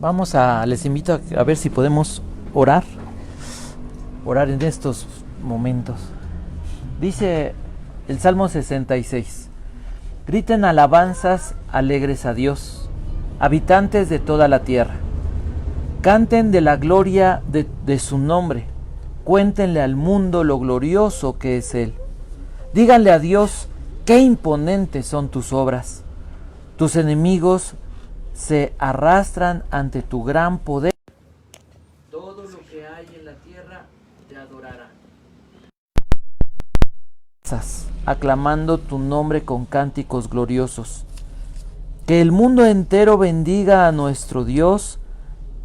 Les invito a ver si podemos orar en estos momentos. Dice el Salmo 66: griten alabanzas alegres a Dios, habitantes de toda la tierra. Canten de la gloria de su nombre, cuéntenle al mundo lo glorioso que es Él. Díganle a Dios, qué imponentes son tus obras. Tus enemigos se arrastran ante tu gran poder. Todo lo que hay en la tierra te adorará. Aclamando tu nombre con cánticos gloriosos. Que el mundo entero bendiga a nuestro Dios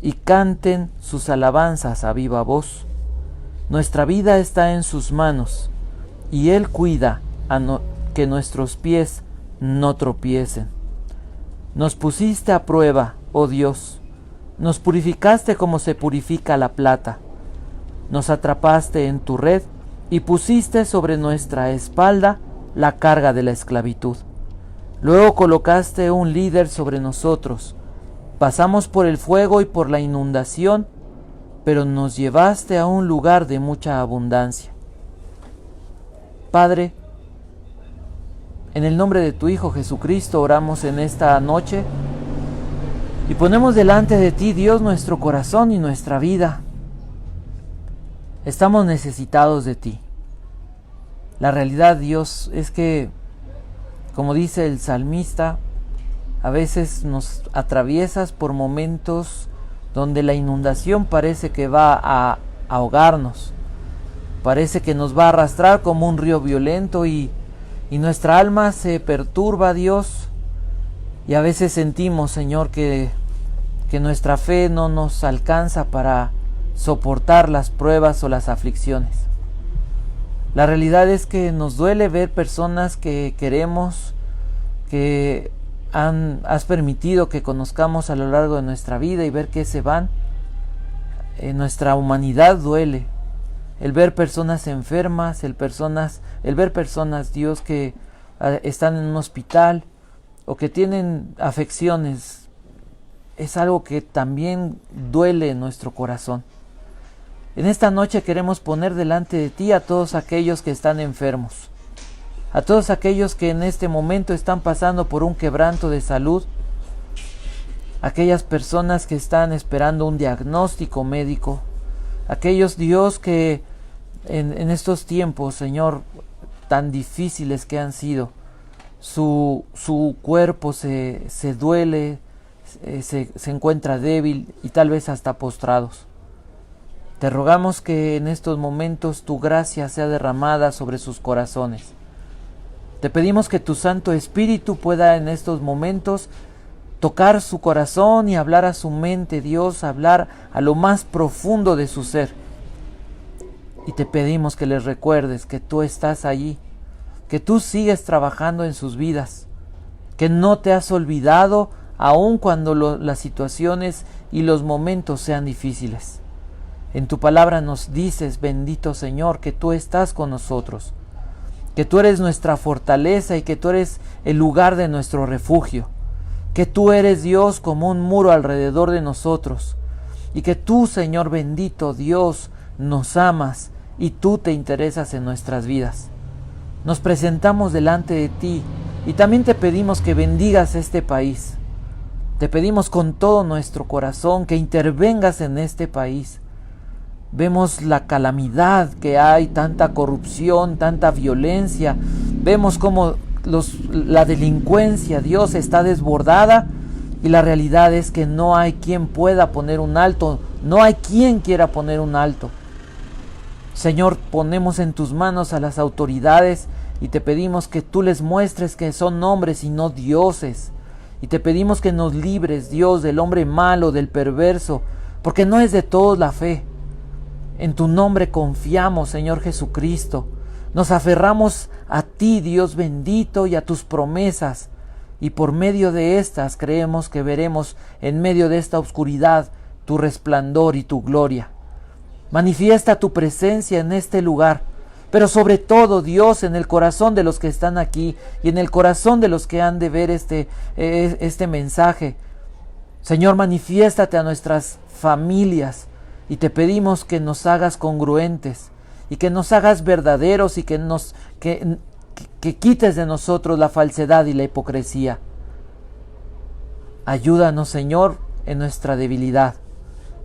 y canten sus alabanzas a viva voz. Nuestra vida está en sus manos y Él cuida que nuestros pies no tropiecen. Nos pusiste a prueba, oh Dios, nos purificaste como se purifica la plata. Nos atrapaste en tu red y pusiste sobre nuestra espalda la carga de la esclavitud. Luego colocaste un líder sobre nosotros. Pasamos por el fuego y por la inundación, pero nos llevaste a un lugar de mucha abundancia. Padre, en el nombre de tu Hijo Jesucristo oramos en esta noche y ponemos delante de ti, Dios, nuestro corazón y nuestra vida. Estamos necesitados de ti. La realidad, Dios, es que, como dice el salmista, a veces nos atraviesas por momentos donde la inundación parece que va a ahogarnos, parece que nos va a arrastrar como un río violento y nuestra alma se perturba, Dios, y a veces sentimos, Señor, que nuestra fe no nos alcanza para soportar las pruebas o las aflicciones. La realidad es que nos duele ver personas que queremos, que has permitido que conozcamos a lo largo de nuestra vida y ver que se van. Nuestra humanidad duele. El ver personas enfermas, el ver personas, Dios, que están en un hospital o que tienen afecciones, es algo que también duele en nuestro corazón. En esta noche queremos poner delante de ti a todos aquellos que están enfermos, a todos aquellos que en este momento están pasando por un quebranto de salud, aquellas personas que están esperando un diagnóstico médico, aquellos, Dios, que en estos tiempos, Señor, tan difíciles que han sido, su cuerpo se duele, se encuentra débil y tal vez hasta postrados. Te rogamos que en estos momentos tu gracia sea derramada sobre sus corazones. Te pedimos que tu Santo Espíritu pueda en estos momentos tocar su corazón y hablar a su mente, Dios, hablar a lo más profundo de su ser. Y te pedimos que les recuerdes que tú estás allí, que tú sigues trabajando en sus vidas, que no te has olvidado aun cuando las situaciones y los momentos sean difíciles. En tu palabra nos dices, bendito Señor, que tú estás con nosotros, que tú eres nuestra fortaleza y que tú eres el lugar de nuestro refugio, que tú eres, Dios, como un muro alrededor de nosotros y que tú, Señor bendito, Dios, nos amas y tú te interesas en nuestras vidas. Nos presentamos delante de ti y también te pedimos que bendigas este país. Te pedimos con todo nuestro corazón que intervengas en este país. Vemos la calamidad que hay, tanta corrupción, tanta violencia. Vemos cómo la delincuencia, Dios, está desbordada y la realidad es que no hay quien pueda poner un alto, no hay quien quiera poner un alto. Señor, ponemos en tus manos a las autoridades y te pedimos que tú les muestres que son hombres y no dioses. Y te pedimos que nos libres, Dios, del hombre malo, del perverso, porque no es de todos la fe. En tu nombre confiamos, Señor Jesucristo. Nos aferramos a ti, Dios bendito, y a tus promesas. Y por medio de estas creemos que veremos en medio de esta oscuridad tu resplandor y tu gloria. Manifiesta tu presencia en este lugar, pero sobre todo, Dios, en el corazón de los que están aquí y en el corazón de los que han de ver este mensaje. Señor, manifiéstate a nuestras familias y te pedimos que nos hagas congruentes y que nos hagas verdaderos y que quites de nosotros la falsedad y la hipocresía. Ayúdanos, Señor, en nuestra debilidad.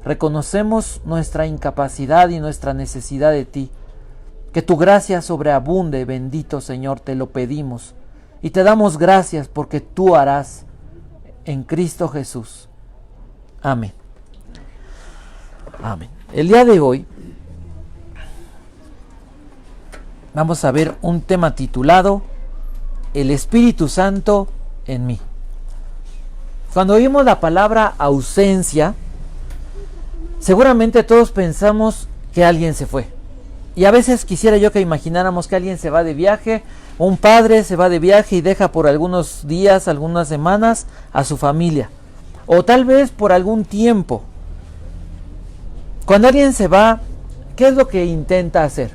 Reconocemos nuestra incapacidad y nuestra necesidad de ti. Que tu gracia sobreabunde, bendito Señor, te lo pedimos. Y te damos gracias porque tú harás en Cristo Jesús. Amén. Amén. El día de hoy vamos a ver un tema titulado El Espíritu Santo en mí. Cuando oímos la palabra ausencia, seguramente todos pensamos que alguien se fue. Y a veces quisiera yo que imagináramos que alguien se va de viaje, un padre se va de viaje y deja por algunos días, algunas semanas a su familia. O tal vez por algún tiempo. Cuando alguien se va, ¿qué es lo que intenta hacer?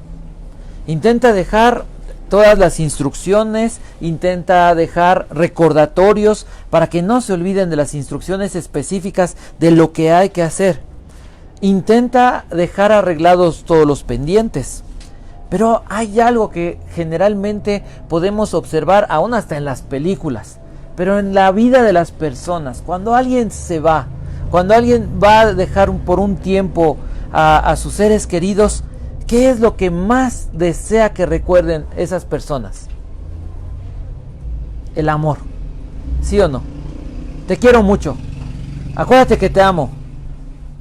Intenta dejar todas las instrucciones, intenta dejar recordatorios para que no se olviden de las instrucciones específicas de lo que hay que hacer. Intenta dejar arreglados todos los pendientes. Pero hay algo que generalmente podemos observar aún hasta en las películas, pero en la vida de las personas. Cuando alguien se va, cuando alguien va a dejar por un tiempo a sus seres queridos, ¿qué es lo que más desea que recuerden esas personas? El amor. ¿Sí o no? Te quiero mucho. Acuérdate que te amo.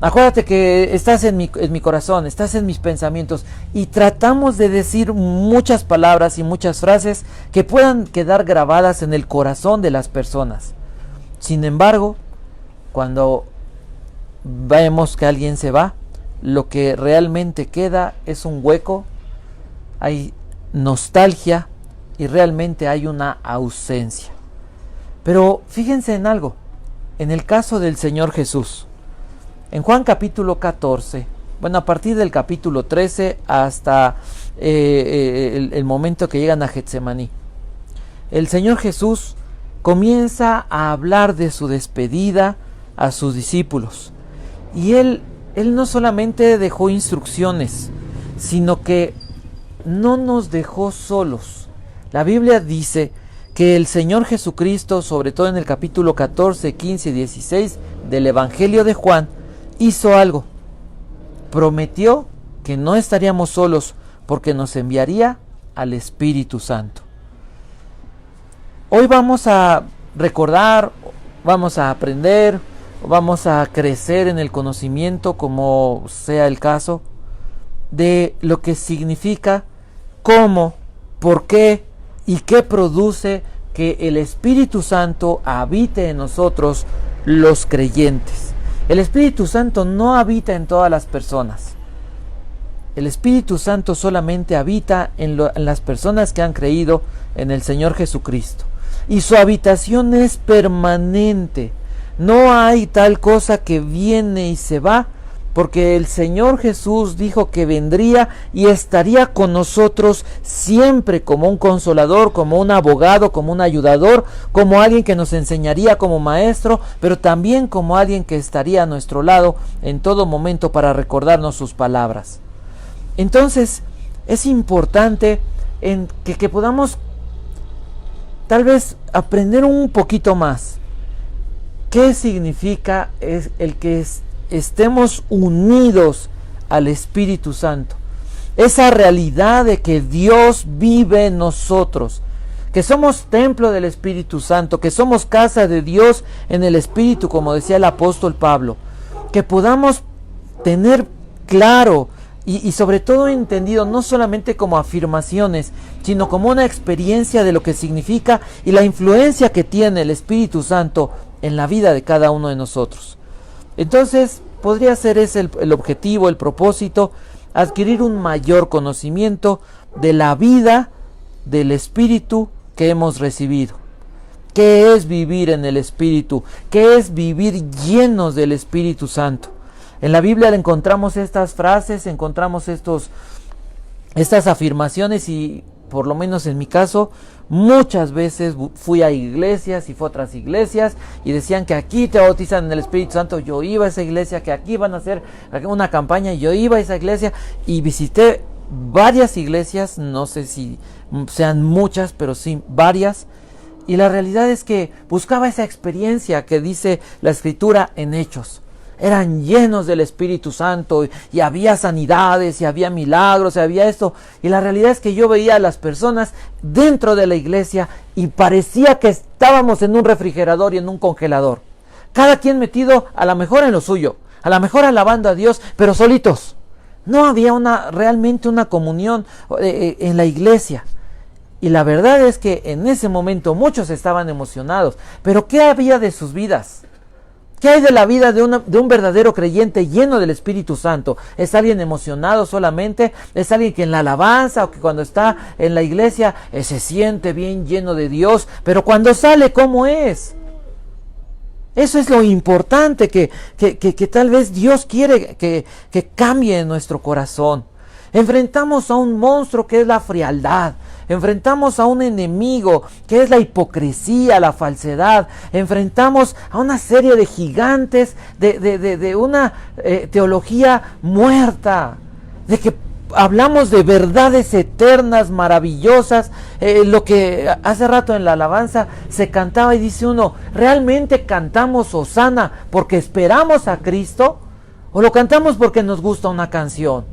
Acuérdate que estás en mi corazón, estás en mis pensamientos. Y tratamos de decir muchas palabras y muchas frases que puedan quedar grabadas en el corazón de las personas. Sin embargo, cuando vemos que alguien se va, lo que realmente queda es un hueco, hay nostalgia y realmente hay una ausencia. Pero fíjense en algo, en el caso del Señor Jesús, en Juan capítulo 14, bueno, a partir del capítulo 13 hasta el momento que llegan a Getsemaní, el Señor Jesús comienza a hablar de su despedida a sus discípulos. Y Él no solamente dejó instrucciones, sino que no nos dejó solos. La Biblia dice que el Señor Jesucristo, sobre todo en el capítulo 14, 15 y 16 del Evangelio de Juan, hizo algo. Prometió que no estaríamos solos porque nos enviaría al Espíritu Santo. Hoy vamos a recordar, vamos a aprender, vamos a crecer en el conocimiento, como sea el caso, de lo que significa, cómo, por qué y qué produce que el Espíritu Santo habite en nosotros, los creyentes. El Espíritu Santo no habita en todas las personas. El Espíritu Santo solamente habita en las personas que han creído en el Señor Jesucristo. Y su habitación es permanente. No hay tal cosa que viene y se va, porque el Señor Jesús dijo que vendría y estaría con nosotros siempre como un consolador, como un abogado, como un ayudador, como alguien que nos enseñaría como maestro, pero también como alguien que estaría a nuestro lado en todo momento para recordarnos sus palabras. Entonces, es importante que podamos tal vez aprender un poquito más. ¿Qué significa el que estemos unidos al Espíritu Santo? Esa realidad de que Dios vive en nosotros, que somos templo del Espíritu Santo, que somos casa de Dios en el Espíritu, como decía el apóstol Pablo. Que podamos tener claro y sobre todo entendido, no solamente como afirmaciones, sino como una experiencia de lo que significa y la influencia que tiene el Espíritu Santo en la vida de cada uno de nosotros. Entonces, podría ser ese el objetivo, el propósito, adquirir un mayor conocimiento de la vida del Espíritu que hemos recibido. ¿Qué es vivir en el Espíritu? ¿Qué es vivir llenos del Espíritu Santo? En la Biblia encontramos estas frases, encontramos estas afirmaciones y por lo menos en mi caso, muchas veces fui a iglesias y fui a otras iglesias y decían que aquí te bautizan en el Espíritu Santo. Yo iba a esa iglesia, que aquí van a hacer una campaña, y yo iba a esa iglesia y visité varias iglesias, no sé si sean muchas, pero sí varias. Y la realidad es que buscaba esa experiencia que dice la Escritura en Hechos. Eran llenos del Espíritu Santo y había sanidades y había milagros y había esto. Y la realidad es que yo veía a las personas dentro de la iglesia y parecía que estábamos en un refrigerador y en un congelador. Cada quien metido a lo mejor en lo suyo, a lo mejor alabando a Dios, pero solitos. No había realmente una comunión en la iglesia. Y la verdad es que en ese momento muchos estaban emocionados. Pero ¿qué había de sus vidas? ¿Qué hay de la vida de un verdadero creyente lleno del Espíritu Santo? ¿Es alguien emocionado solamente? ¿Es alguien que en la alabanza o que cuando está en la iglesia se siente bien lleno de Dios? Pero cuando sale, ¿cómo es? Eso es lo importante que tal vez Dios quiere que cambie en nuestro corazón. Enfrentamos a un monstruo que es la frialdad. Enfrentamos a un enemigo que es la hipocresía, la falsedad. Enfrentamos a una serie de gigantes de una teología muerta. De que hablamos de verdades eternas, maravillosas. Lo que hace rato en la alabanza se cantaba y dice uno, ¿realmente cantamos Hosana porque esperamos a Cristo? ¿O lo cantamos porque nos gusta una canción?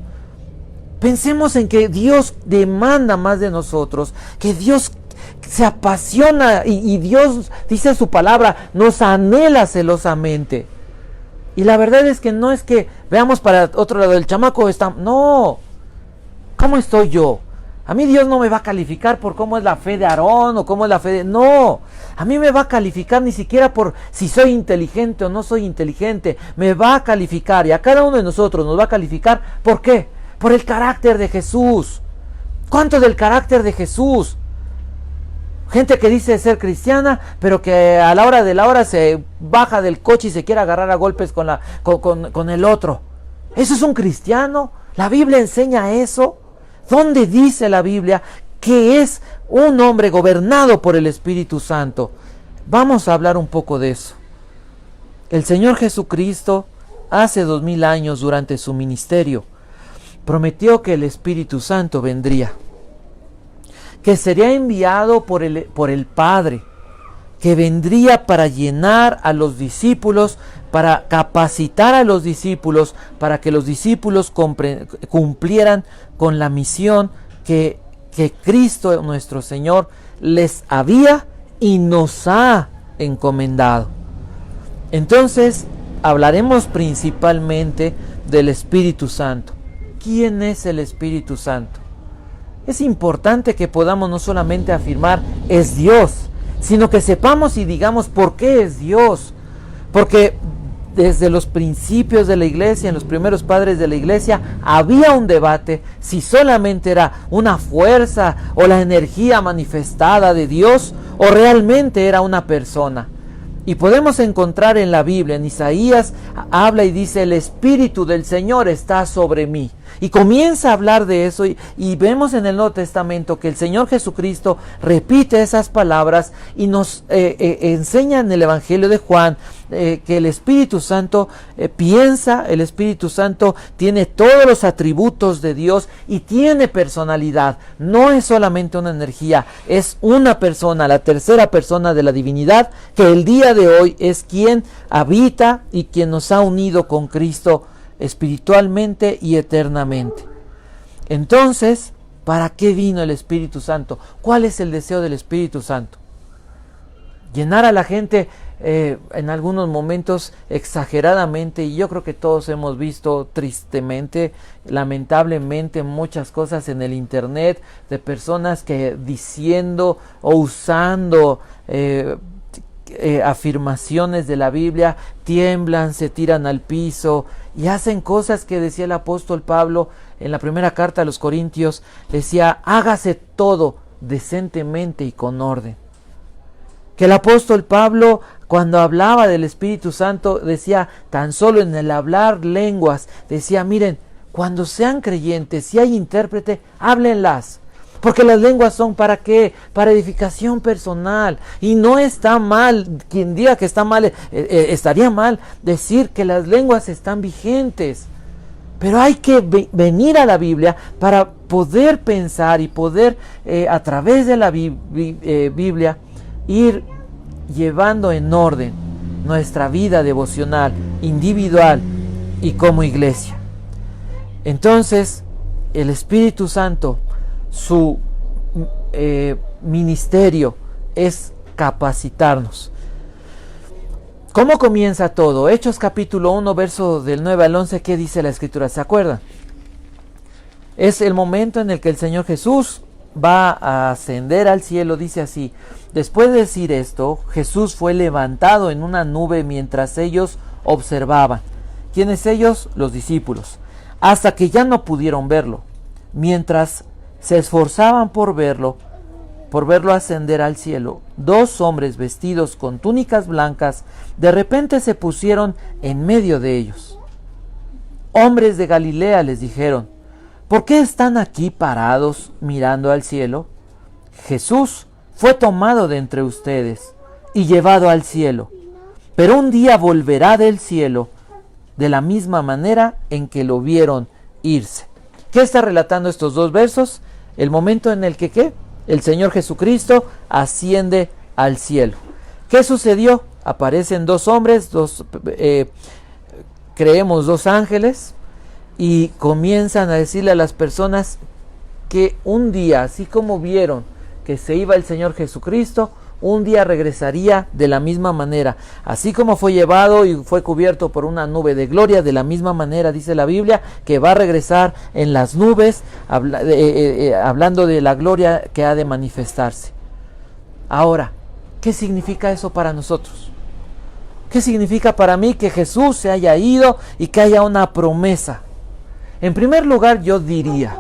Pensemos en que Dios demanda más de nosotros, que Dios se apasiona y Dios, dice su palabra, nos anhela celosamente. Y la verdad es que no es que veamos para otro lado, el chamaco está... No, ¿cómo estoy yo? A mí Dios no me va a calificar por cómo es la fe de Aarón o cómo es la fe de... No, a mí me va a calificar ni siquiera por si soy inteligente o no soy inteligente. Me va a calificar y a cada uno de nosotros nos va a calificar. ¿Por qué? Por el carácter de Jesús. ¿Cuánto del carácter de Jesús? Gente que dice ser cristiana, pero que a la hora de la hora se baja del coche y se quiere agarrar a golpes con el otro. ¿Eso es un cristiano? ¿La Biblia enseña eso? ¿Dónde dice la Biblia que es un hombre gobernado por el Espíritu Santo? Vamos a hablar un poco de eso. El Señor Jesucristo, hace 2000 años durante su ministerio, prometió que el Espíritu Santo vendría, que sería enviado por el Padre, que vendría para llenar a los discípulos, para capacitar a los discípulos, para que los discípulos cumplieran con la misión que Cristo nuestro Señor les había y nos ha encomendado. Entonces, hablaremos principalmente del Espíritu Santo. ¿Quién es el Espíritu Santo? Es importante que podamos no solamente afirmar es Dios, sino que sepamos y digamos por qué es Dios. Porque desde los principios de la iglesia, en los primeros padres de la iglesia, había un debate si solamente era una fuerza o la energía manifestada de Dios o realmente era una persona. Y podemos encontrar en la Biblia, en Isaías, habla y dice, el Espíritu del Señor está sobre mí. Y comienza a hablar de eso y vemos en el Nuevo Testamento que el Señor Jesucristo repite esas palabras y nos enseña en el Evangelio de Juan que el Espíritu Santo piensa, el Espíritu Santo tiene todos los atributos de Dios y tiene personalidad. No es solamente una energía, es una persona, la tercera persona de la divinidad, que el día de hoy es quien habita y quien nos ha unido con Cristo espiritualmente y eternamente. Entonces, ¿para qué vino el Espíritu Santo? ¿Cuál es el deseo del Espíritu Santo? Llenar a la gente en algunos momentos exageradamente, y yo creo que todos hemos visto tristemente, lamentablemente, muchas cosas en el internet de personas que diciendo o usando afirmaciones de la Biblia, tiemblan, se tiran al piso y hacen cosas que decía el apóstol Pablo en la primera carta a los Corintios, decía, hágase todo decentemente y con orden. Que el apóstol Pablo, cuando hablaba del Espíritu Santo, decía, tan solo en el hablar lenguas, decía, miren, cuando sean creyentes, si hay intérprete, háblenlas. Porque las lenguas son ¿para qué? Para edificación personal. Y no está mal, quien diga que está mal, estaría mal decir que las lenguas están vigentes. Pero hay que venir a la Biblia para poder pensar y poder a través de la Biblia ir llevando en orden nuestra vida devocional, individual y como iglesia. Entonces, el Espíritu Santo, su ministerio es capacitarnos. ¿Cómo comienza todo? Hechos capítulo 1, verso del 9 al 11, ¿qué dice la Escritura? ¿Se acuerdan? Es el momento en el que el Señor Jesús va a ascender al cielo, dice así: después de decir esto, Jesús fue levantado en una nube mientras ellos observaban. ¿Quiénes ellos? Los discípulos. Hasta que ya no pudieron verlo. Mientras se esforzaban por verlo ascender al cielo, dos hombres vestidos con túnicas blancas de repente se pusieron en medio de ellos. Hombres de Galilea, les dijeron, ¿por qué están aquí parados mirando al cielo? Jesús fue tomado de entre ustedes y llevado al cielo, pero un día volverá del cielo de la misma manera en que lo vieron irse. ¿Qué está relatando estos dos versos? El momento en el que ¿qué? El Señor Jesucristo asciende al cielo. ¿Qué sucedió? Aparecen dos hombres, creemos dos ángeles, y comienzan a decirle a las personas que un día, así como vieron que se iba el Señor Jesucristo, un día regresaría de la misma manera. Así como fue llevado y fue cubierto por una nube de gloria, de la misma manera dice la Biblia que va a regresar en las nubes, hablando de la gloria que ha de manifestarse. Ahora, ¿qué significa eso para nosotros? ¿Qué significa para mí que Jesús se haya ido y que haya una promesa? En primer lugar, yo diría,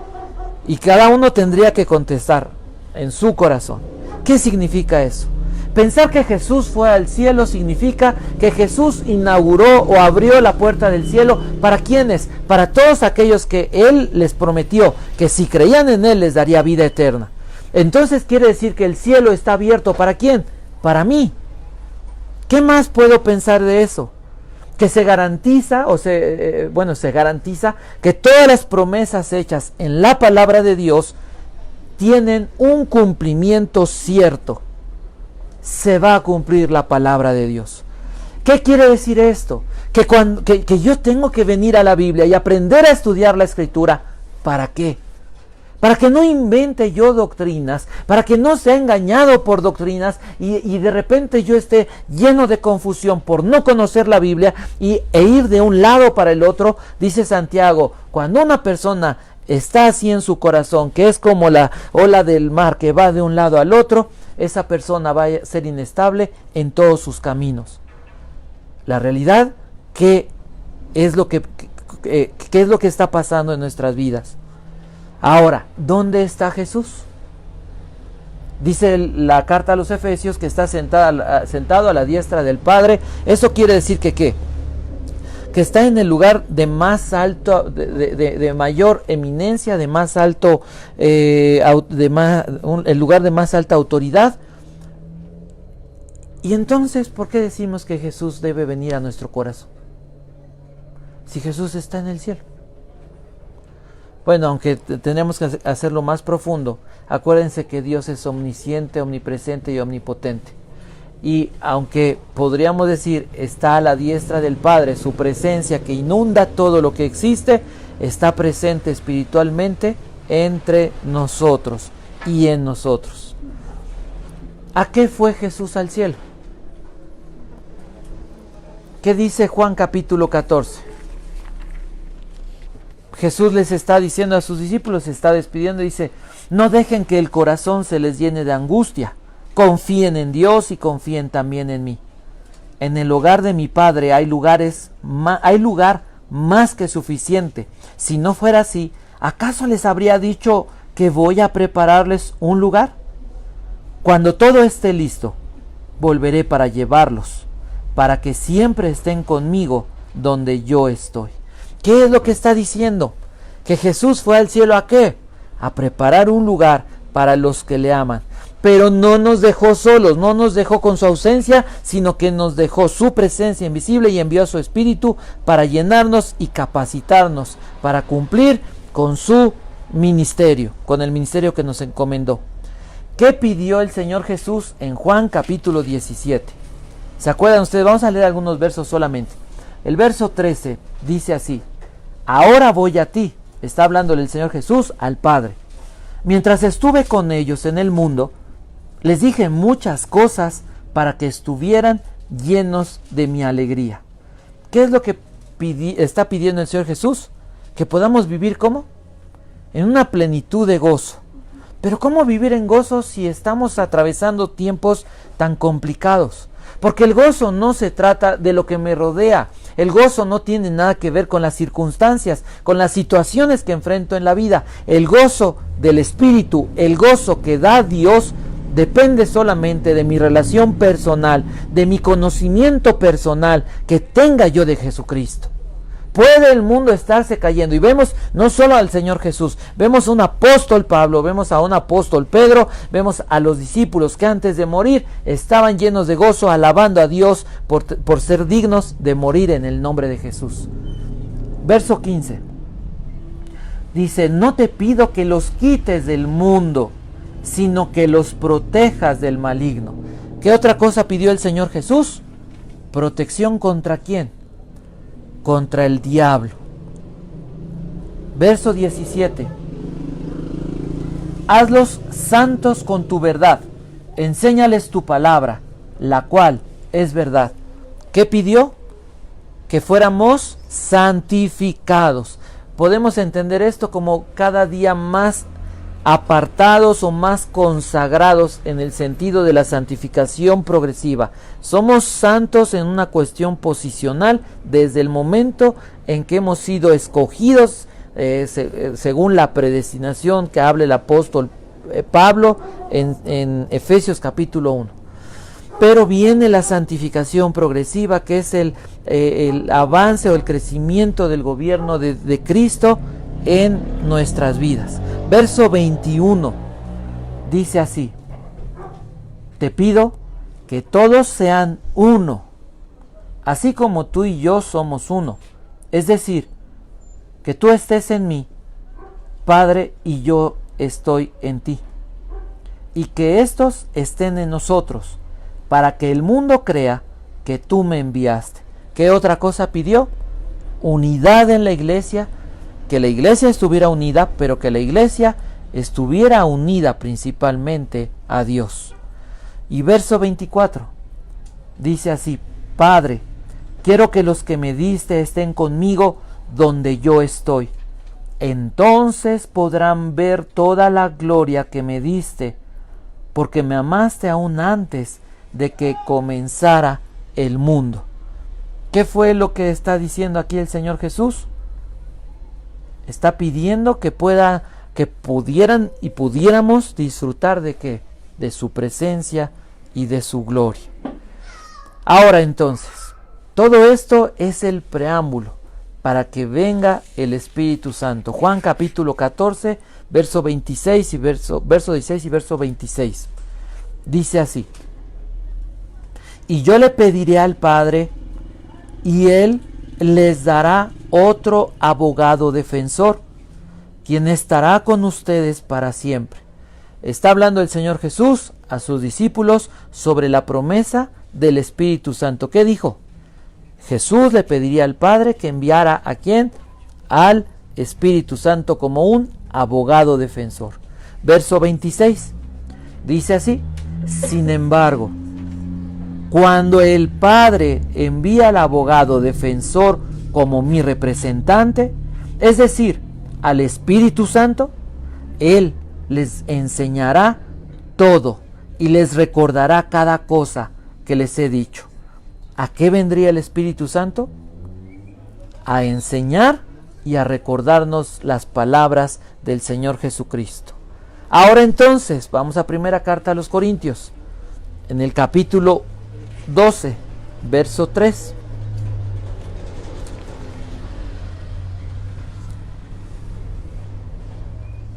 y cada uno tendría que contestar en su corazón, ¿qué significa eso? Pensar que Jesús fue al cielo significa que Jesús inauguró o abrió la puerta del cielo. ¿Para quiénes? Para todos aquellos que Él les prometió que si creían en Él les daría vida eterna. Entonces quiere decir que el cielo está abierto. ¿Para quién? Para mí. ¿Qué más puedo pensar de eso? Que se garantiza, se garantiza que todas las promesas hechas en la palabra de Dios tienen un cumplimiento cierto. Se va a cumplir la palabra de Dios. ¿Qué quiere decir esto? Que yo tengo que venir a la Biblia y aprender a estudiar la Escritura. ¿Para qué? Para que no invente yo doctrinas, para que no sea engañado por doctrinas y de repente yo esté lleno de confusión por no conocer la Biblia e ir de un lado para el otro. Dice Santiago, cuando una persona está así en su corazón, que es como la ola del mar que va de un lado al otro, esa persona va a ser inestable en todos sus caminos. La realidad, ¿qué es lo que está pasando en nuestras vidas? Ahora, ¿dónde está Jesús? Dice la carta a los Efesios que está sentado a la diestra del Padre. Eso quiere decir que ¿qué? Que está en el lugar de más alto, de mayor eminencia, de más alto, el lugar de más alta autoridad. Y entonces, ¿por qué decimos que Jesús debe venir a nuestro corazón? Si Jesús está en el cielo. Bueno, aunque tenemos que hacerlo más profundo, acuérdense que Dios es omnisciente, omnipresente y omnipotente. Y aunque podríamos decir está a la diestra del Padre, su presencia que inunda todo lo que existe, está presente espiritualmente entre nosotros y en nosotros. ¿A qué fue Jesús al cielo? ¿Qué dice Juan capítulo 14? Jesús les está diciendo a sus discípulos, se está despidiendo y dice, no dejen que el corazón se les llene de angustia. Confíen en Dios y confíen también en mí. En el hogar de mi Padre hay lugar más que suficiente. Si no fuera así, ¿acaso les habría dicho que voy a prepararles un lugar? Cuando todo esté listo, volveré para llevarlos, para que siempre estén conmigo donde yo estoy. ¿Qué es lo que está diciendo? Que Jesús fue al cielo ¿a qué? A preparar un lugar para los que le aman. Pero no nos dejó solos, no nos dejó con su ausencia, sino que nos dejó su presencia invisible y envió a su Espíritu para llenarnos y capacitarnos para cumplir con su ministerio, con el ministerio que nos encomendó. ¿Qué pidió el Señor Jesús en Juan capítulo 17? ¿Se acuerdan ustedes? Vamos a leer algunos versos solamente. El verso 13 dice así: ahora voy a ti. Está hablándole el Señor Jesús al Padre. Mientras estuve con ellos en el mundo, les dije muchas cosas para que estuvieran llenos de mi alegría. ¿Qué es lo que está pidiendo el Señor Jesús? Que podamos vivir ¿cómo? En una plenitud de gozo. Pero ¿cómo vivir en gozo si estamos atravesando tiempos tan complicados? Porque el gozo no se trata de lo que me rodea. El gozo no tiene nada que ver con las circunstancias, con las situaciones que enfrento en la vida. El gozo del Espíritu, el gozo que da Dios, depende solamente de mi relación personal, de mi conocimiento personal que tenga yo de Jesucristo. Puede el mundo estarse cayendo, y vemos no solo al Señor Jesús, vemos a un apóstol Pablo, vemos a un apóstol Pedro, vemos a los discípulos que antes de morir estaban llenos de gozo, alabando a Dios por ser dignos de morir en el nombre de Jesús. Verso 15 dice: no te pido que los quites del mundo, sino que los protejas del maligno. ¿Qué otra cosa pidió el Señor Jesús? ¿Protección contra quién? Contra el diablo. Verso 17: hazlos santos con tu verdad, enséñales tu palabra, la cual es verdad. ¿Qué pidió? Que fuéramos santificados. Podemos entender esto como cada día más apartados o más consagrados en el sentido de la santificación progresiva. Somos santos en una cuestión posicional desde el momento en que hemos sido escogidos según la predestinación que habla el apóstol Pablo en Efesios capítulo 1. Pero viene la santificación progresiva, que es el avance o el crecimiento del gobierno de Cristo en nuestras vidas. Verso 21 dice así: te pido que todos sean uno, así como tú y yo somos uno. Es decir, que tú estés en mí, Padre, y yo estoy en ti. Y que estos estén en nosotros, para que el mundo crea que tú me enviaste. ¿Qué otra cosa pidió? Unidad en la iglesia, que la iglesia estuviera unida, pero que la iglesia estuviera unida principalmente a Dios. Y verso 24 dice así: Padre, quiero que los que me diste estén conmigo donde yo estoy. Entonces podrán ver toda la gloria que me diste, porque me amaste aún antes de que comenzara el mundo. ¿Qué fue lo que está diciendo aquí el Señor Jesús? Está pidiendo que pudieran y pudiéramos disfrutar de ¿qué? De su presencia y de su gloria. Ahora entonces, todo esto es el preámbulo para que venga el Espíritu Santo. Juan capítulo 14, verso 26 y verso 16 y verso 26. Dice así: y yo le pediré al Padre, y Él les dará otro abogado defensor, quien estará con ustedes para siempre. Está hablando el Señor Jesús a sus discípulos sobre la promesa del Espíritu Santo. ¿Qué dijo? Jesús le pediría al Padre que enviara ¿a quién? Al Espíritu Santo como un abogado defensor. Verso 26 dice así: sin embargo, cuando el Padre envía al abogado defensor como mi representante, es decir, al Espíritu Santo, Él les enseñará todo y les recordará cada cosa que les he dicho. ¿A qué vendría el Espíritu Santo? A enseñar y a recordarnos las palabras del Señor Jesucristo. Ahora entonces, vamos a primera carta a los Corintios, en el capítulo 12, verso 3.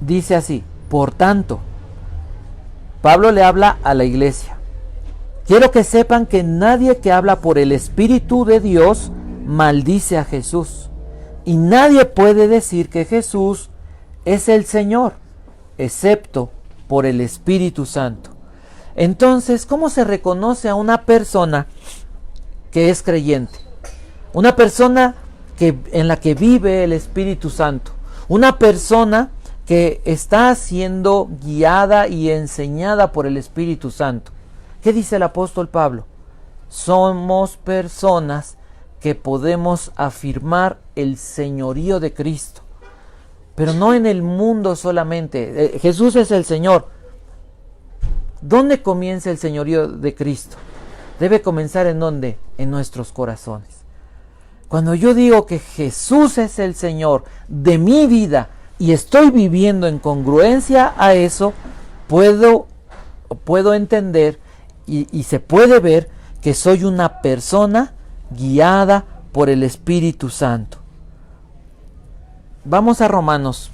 Dice así: por tanto, Pablo le habla a la iglesia. Quiero que sepan que nadie que habla por el Espíritu de Dios maldice a Jesús. Y nadie puede decir que Jesús es el Señor, excepto por el Espíritu Santo. Entonces, ¿cómo se reconoce a una persona que es creyente? Una persona en la que vive el Espíritu Santo. Una persona que está siendo guiada y enseñada por el Espíritu Santo. ¿Qué dice el apóstol Pablo? Somos personas que podemos afirmar el señorío de Cristo, pero no en el mundo solamente. Jesús es el Señor. ¿Dónde comienza el señorío de Cristo? Debe comenzar ¿en dónde? En nuestros corazones. Cuando yo digo que Jesús es el Señor de mi vida y estoy viviendo en congruencia a eso, puedo entender y se puede ver que soy una persona guiada por el Espíritu Santo. Vamos a Romanos,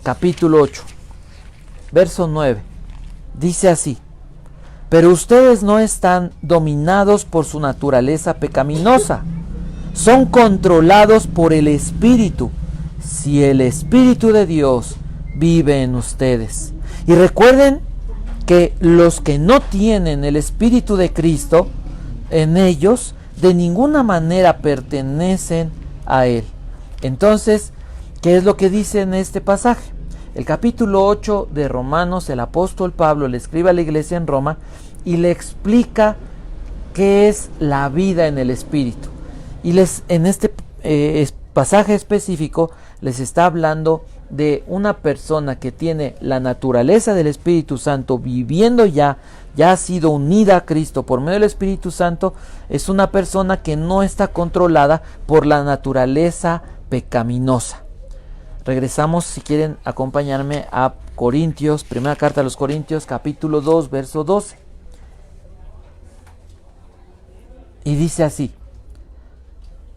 capítulo 8, verso 9. Dice así: pero ustedes no están dominados por su naturaleza pecaminosa, son controlados por el Espíritu, si el Espíritu de Dios vive en ustedes. Y recuerden que los que no tienen el Espíritu de Cristo en ellos, de ninguna manera pertenecen a Él. Entonces, ¿qué es lo que dice en este pasaje? El capítulo 8 de Romanos, el apóstol Pablo le escribe a la iglesia en Roma y le explica qué es la vida en el Espíritu. Y en este pasaje específico les está hablando de una persona que tiene la naturaleza del Espíritu Santo viviendo ya ha sido unida a Cristo por medio del Espíritu Santo. Es una persona que no está controlada por la naturaleza pecaminosa. Regresamos, si quieren acompañarme, a Corintios, primera carta a los Corintios, capítulo 2, verso 12. Y dice así: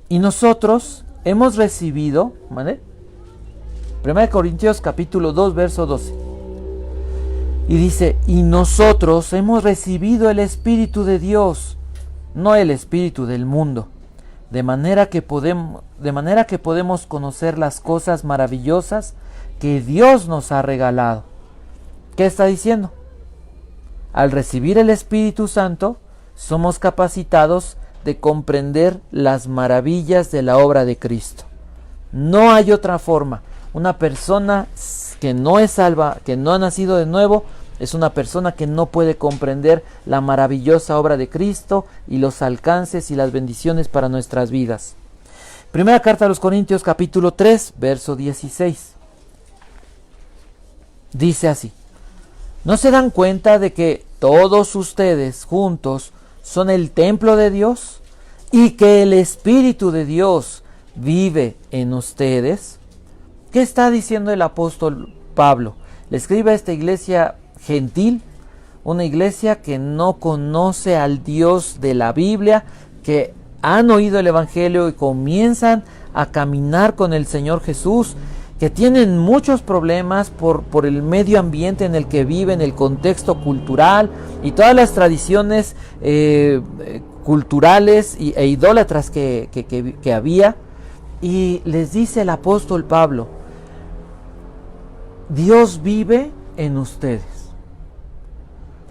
y nosotros hemos recibido, ¿vale? Primera de Corintios, capítulo 2, verso 12. Y dice: y nosotros hemos recibido el Espíritu de Dios, no el espíritu del mundo, de manera que podemos conocer las cosas maravillosas que Dios nos ha regalado. ¿Qué está diciendo? Al recibir el Espíritu Santo, somos capacitados de comprender las maravillas de la obra de Cristo. No hay otra forma. Una persona que no es salva, que no ha nacido de nuevo, es una persona que no puede comprender la maravillosa obra de Cristo y los alcances y las bendiciones para nuestras vidas. Primera carta a los Corintios, capítulo 3, verso 16. Dice así: ¿no se dan cuenta de que todos ustedes juntos son el templo de Dios y que el Espíritu de Dios vive en ustedes? ¿Qué está diciendo el apóstol Pablo? Le escribe a esta iglesia gentil, una iglesia que no conoce al Dios de la Biblia, que han oído el Evangelio y comienzan a caminar con el Señor Jesús, que tienen muchos problemas por el medio ambiente en el que viven, el contexto cultural y todas las tradiciones culturales e idólatras que había. Y les dice el apóstol Pablo: Dios vive en ustedes.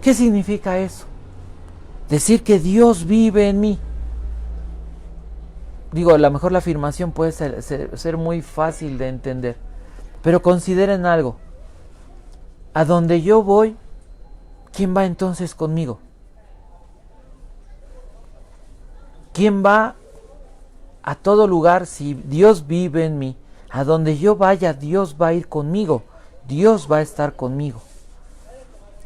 ¿Qué significa eso? Decir que Dios vive en mí. Digo, a lo mejor la afirmación puede ser muy fácil de entender, pero consideren algo. A donde yo voy, ¿quién va entonces conmigo? ¿Quién va a todo lugar si Dios vive en mí? A donde yo vaya, Dios va a ir conmigo. Dios va a estar conmigo.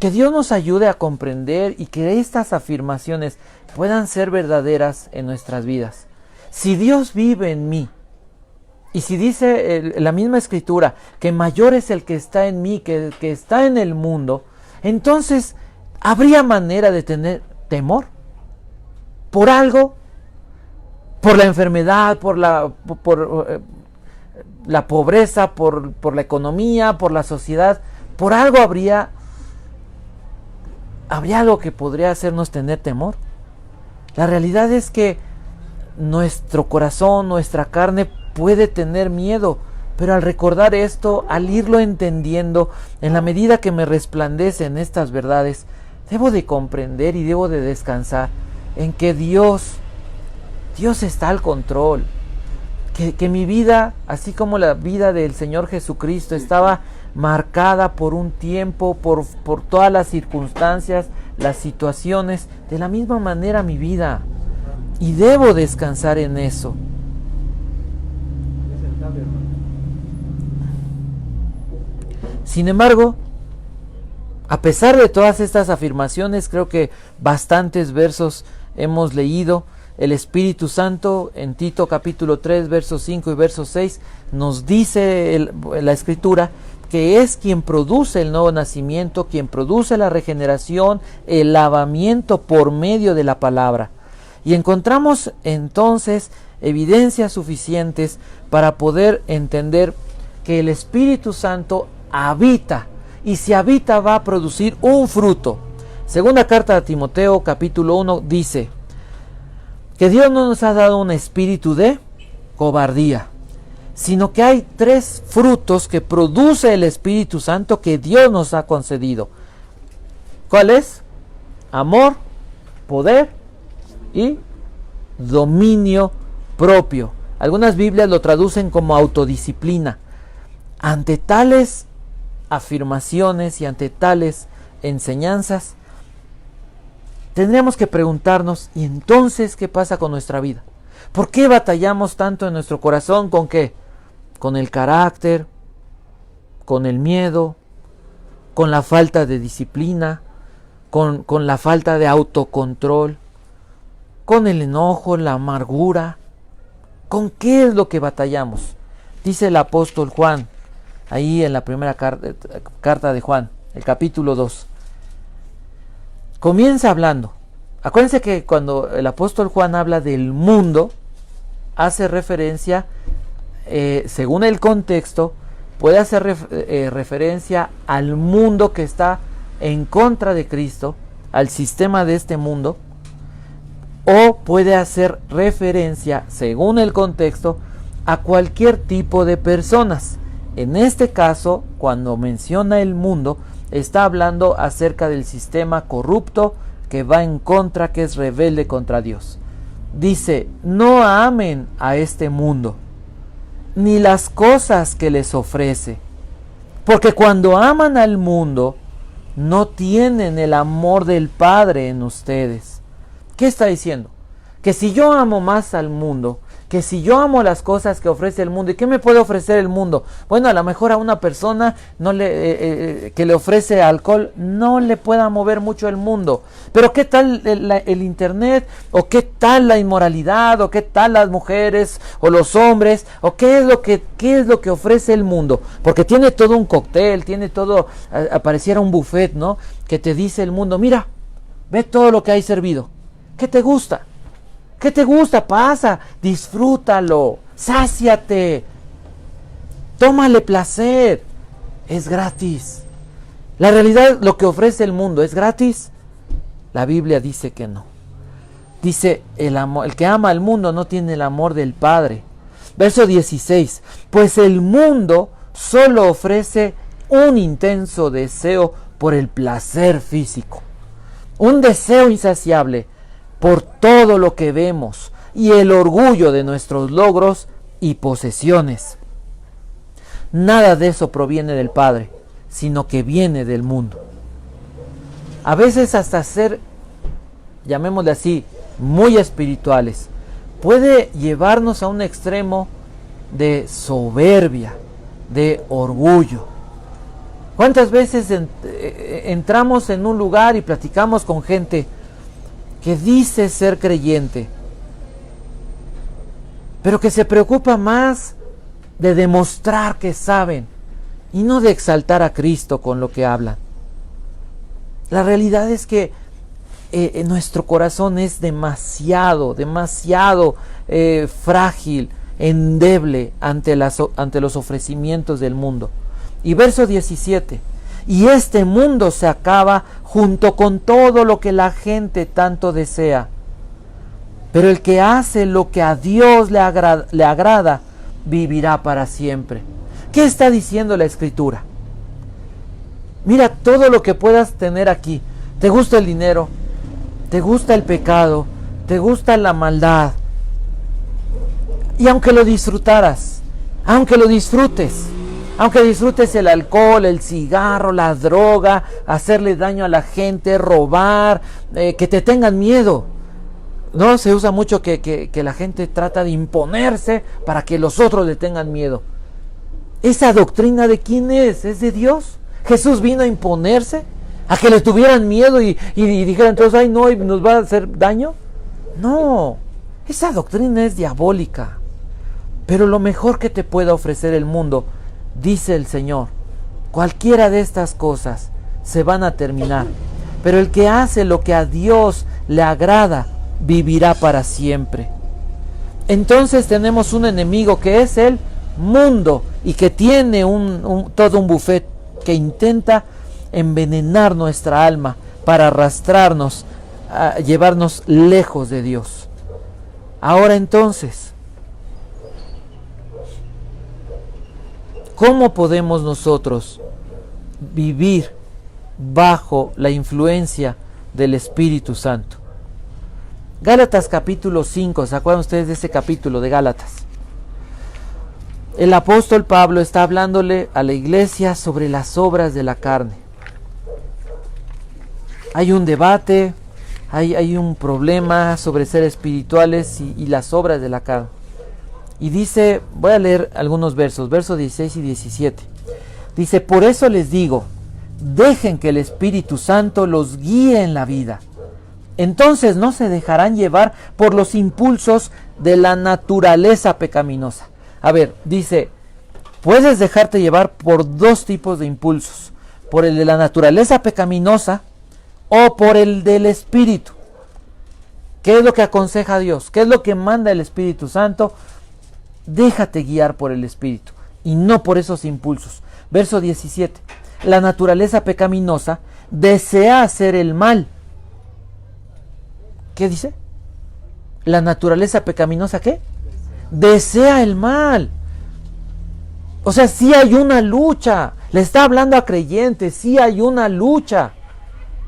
Que Dios nos ayude a comprender y que estas afirmaciones puedan ser verdaderas en nuestras vidas. Si Dios vive en mí, y si dice la misma Escritura que mayor es el que está en mí que el que está en el mundo, entonces ¿habría manera de tener temor? ¿Por algo? ¿Por la enfermedad? ¿Por la pobreza? ¿Por la economía? ¿Por la sociedad? ¿Por algo habría ¿habría algo que podría hacernos tener temor? La realidad es que nuestro corazón, nuestra carne puede tener miedo, pero al recordar esto, al irlo entendiendo, en la medida que me resplandecen estas verdades, debo de comprender y debo de descansar en que Dios está al control. Que mi vida, así como la vida del Señor Jesucristo, estaba marcada por un tiempo, por todas las circunstancias, las situaciones, de la misma manera mi vida. Y debo descansar en eso. Sin embargo, a pesar de todas estas afirmaciones, creo que bastantes versos hemos leído. El Espíritu Santo en Tito capítulo 3, versos 5 y verso 6 nos dice la Escritura que es quien produce el nuevo nacimiento, quien produce la regeneración, el lavamiento por medio de la palabra. Y encontramos entonces evidencias suficientes para poder entender que el Espíritu Santo habita, y si habita va a producir un fruto. Segunda carta a Timoteo capítulo 1 dice que Dios no nos ha dado un espíritu de cobardía, sino que hay 3 frutos que produce el Espíritu Santo que Dios nos ha concedido. ¿Cuál es? Amor, poder y dominio propio. Algunas Biblias lo traducen como autodisciplina. Ante tales afirmaciones y ante tales enseñanzas, tendríamos que preguntarnos, ¿y entonces qué pasa con nuestra vida? ¿Por qué batallamos tanto en nuestro corazón? ¿Con qué? Con el carácter, con el miedo, con la falta de disciplina, con la falta de autocontrol, con el enojo, la amargura. ¿Con qué es lo que batallamos? Dice el apóstol Juan, ahí en la primera carta de Juan, el capítulo 2. Comienza hablando. Acuérdense que cuando el apóstol Juan habla del mundo, hace referencia, según el contexto, puede hacer referencia al mundo que está en contra de Cristo, al sistema de este mundo, o puede hacer referencia, según el contexto, a cualquier tipo de personas. En este caso, cuando menciona el mundo, está hablando acerca del sistema corrupto que va en contra, que es rebelde contra Dios. Dice, no amen a este mundo, ni las cosas que les ofrece, porque cuando aman al mundo, no tienen el amor del Padre en ustedes. ¿Qué está diciendo? Que si yo amo más al mundo, que si yo amo las cosas que ofrece el mundo, ¿y qué me puede ofrecer el mundo? Bueno, a lo mejor a una persona que le ofrece alcohol no le pueda mover mucho el mundo. Pero ¿qué tal el internet? ¿O qué tal la inmoralidad? ¿O qué tal las mujeres? ¿O los hombres? ¿O qué es lo que ofrece el mundo? Porque tiene todo un cóctel, tiene todo, pareciera un buffet, ¿no? Que te dice el mundo, mira, ve todo lo que hay servido. ¿Qué te gusta? ¿Qué te gusta? Pasa, disfrútalo, sáciate, tómale placer, es gratis. La realidad, lo que ofrece el mundo, ¿es gratis? La Biblia dice que no. Dice, el que ama al mundo no tiene el amor del Padre. Verso 16, pues el mundo solo ofrece un intenso deseo por el placer físico, un deseo insaciable por todo lo que vemos y el orgullo de nuestros logros y posesiones. Nada de eso proviene del Padre, sino que viene del mundo. A veces hasta ser, llamémosle así, muy espirituales, puede llevarnos a un extremo de soberbia, de orgullo. ¿Cuántas veces entramos en un lugar y platicamos con gente que dice ser creyente, pero que se preocupa más de demostrar que saben y no de exaltar a Cristo con lo que hablan? La realidad es que nuestro corazón es demasiado frágil, endeble ante los ofrecimientos del mundo. Y verso 17, y este mundo se acaba junto con todo lo que la gente tanto desea. Pero el que hace lo que a Dios le agrada, vivirá para siempre. ¿Qué está diciendo la Escritura? Mira todo lo que puedas tener aquí. ¿Te gusta el dinero? ¿Te gusta el pecado? ¿Te gusta la maldad? Y aunque lo disfrutaras, aunque lo disfrutes, aunque disfrutes el alcohol, el cigarro, la droga, hacerle daño a la gente, robar, que te tengan miedo. No, se usa mucho que la gente trata de imponerse para que los otros le tengan miedo. ¿Esa doctrina de quién es? ¿Es de Dios? ¿Jesús vino a imponerse? ¿A que le tuvieran miedo y dijeran entonces, ay no, nos va a hacer daño? No, esa doctrina es diabólica. Pero lo mejor que te pueda ofrecer el mundo, dice el Señor, cualquiera de estas cosas se van a terminar. Pero el que hace lo que a Dios le agrada, vivirá para siempre. Entonces tenemos un enemigo que es el mundo y que tiene todo un buffet que intenta envenenar nuestra alma para arrastrarnos, a llevarnos lejos de Dios. Ahora entonces, ¿cómo podemos nosotros vivir bajo la influencia del Espíritu Santo? Gálatas capítulo 5, ¿se acuerdan ustedes de ese capítulo de Gálatas? El apóstol Pablo está hablándole a la iglesia sobre las obras de la carne. Hay un debate, hay un problema sobre ser espirituales y las obras de la carne. Y dice, voy a leer algunos versos 16 y 17. Dice, por eso les digo, dejen que el Espíritu Santo los guíe en la vida. Entonces no se dejarán llevar por los impulsos de la naturaleza pecaminosa. A ver, dice, puedes dejarte llevar por dos tipos de impulsos. Por el de la naturaleza pecaminosa o por el del Espíritu. ¿Qué es lo que aconseja Dios? ¿Qué es lo que manda el Espíritu Santo? Déjate guiar por el Espíritu y no por esos impulsos. Verso 17. La naturaleza pecaminosa desea hacer el mal. ¿Qué dice? La naturaleza pecaminosa, ¿qué? Desea el mal. O sea, sí hay una lucha. Le está hablando a creyentes, sí hay una lucha.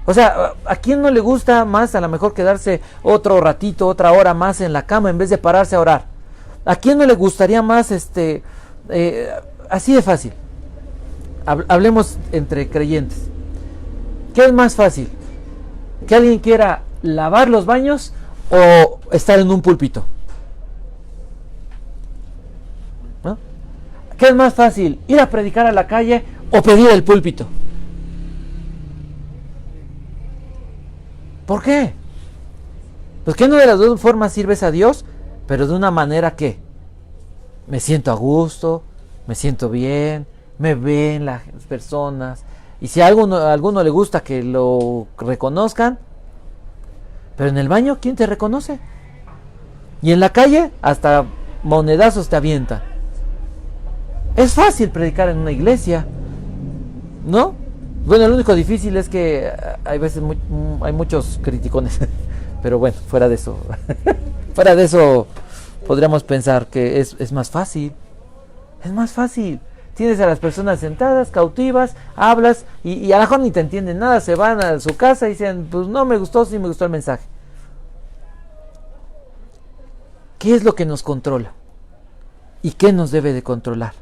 O sea, ¿a quién no le gusta más a lo mejor quedarse otro ratito, otra hora más en la cama en vez de pararse a orar? ¿A quién no le gustaría más así de fácil? Hablemos entre creyentes. ¿Qué es más fácil? ¿Que alguien quiera lavar los baños o estar en un púlpito? ¿No? ¿Qué es más fácil? ¿Ir a predicar a la calle o pedir el púlpito? ¿Por qué? Pues que no de las dos formas sirves a Dios, pero de una manera que me siento a gusto, me siento bien, me ven las personas, y si a alguno le gusta que lo reconozcan, pero en el baño, ¿quién te reconoce? Y en la calle, hasta monedazos te avientan. Es fácil predicar en una iglesia, ¿no? Bueno, lo único difícil es que hay veces hay muchos criticones, pero bueno, fuera de eso, fuera de eso podríamos pensar que es más fácil. Es más fácil. Tienes a las personas sentadas, cautivas, hablas y a lo mejor ni te entienden nada, se van a su casa y dicen, pues no me gustó, sí me gustó el mensaje. ¿Qué es lo que nos controla? ¿Y qué nos debe de controlar?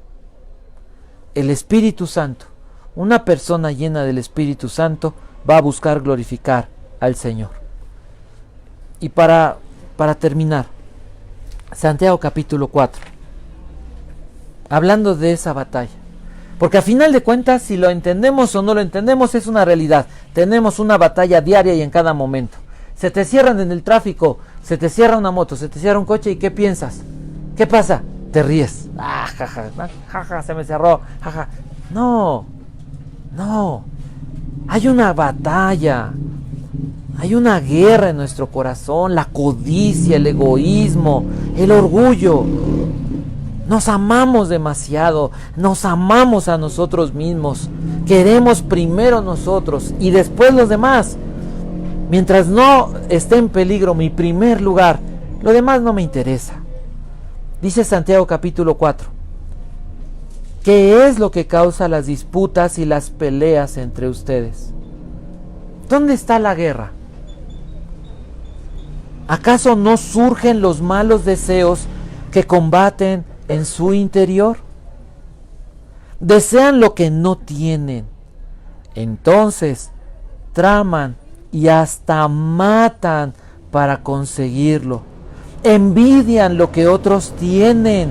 El Espíritu Santo. Una persona llena del Espíritu Santo va a buscar glorificar al Señor. Y para terminar, Santiago capítulo 4. Hablando de esa batalla. Porque a final de cuentas, si lo entendemos o no lo entendemos, es una realidad. Tenemos una batalla diaria y en cada momento. Se te cierran en el tráfico, se te cierra una moto, se te cierra un coche y ¿qué piensas? ¿Qué pasa? Te ríes. Ah, jaja, jaja, se me cerró. Jaja. No. Hay una batalla. Hay una guerra en nuestro corazón, la codicia, el egoísmo, el orgullo. Nos amamos demasiado, nos amamos a nosotros mismos, queremos primero nosotros y después los demás. Mientras no esté en peligro mi primer lugar, lo demás no me interesa. Dice Santiago capítulo 4, ¿qué es lo que causa las disputas y las peleas entre ustedes? ¿Dónde está la guerra? ¿Acaso no surgen los malos deseos que combaten en su interior? Desean lo que no tienen. Entonces traman y hasta matan para conseguirlo. Envidian lo que otros tienen,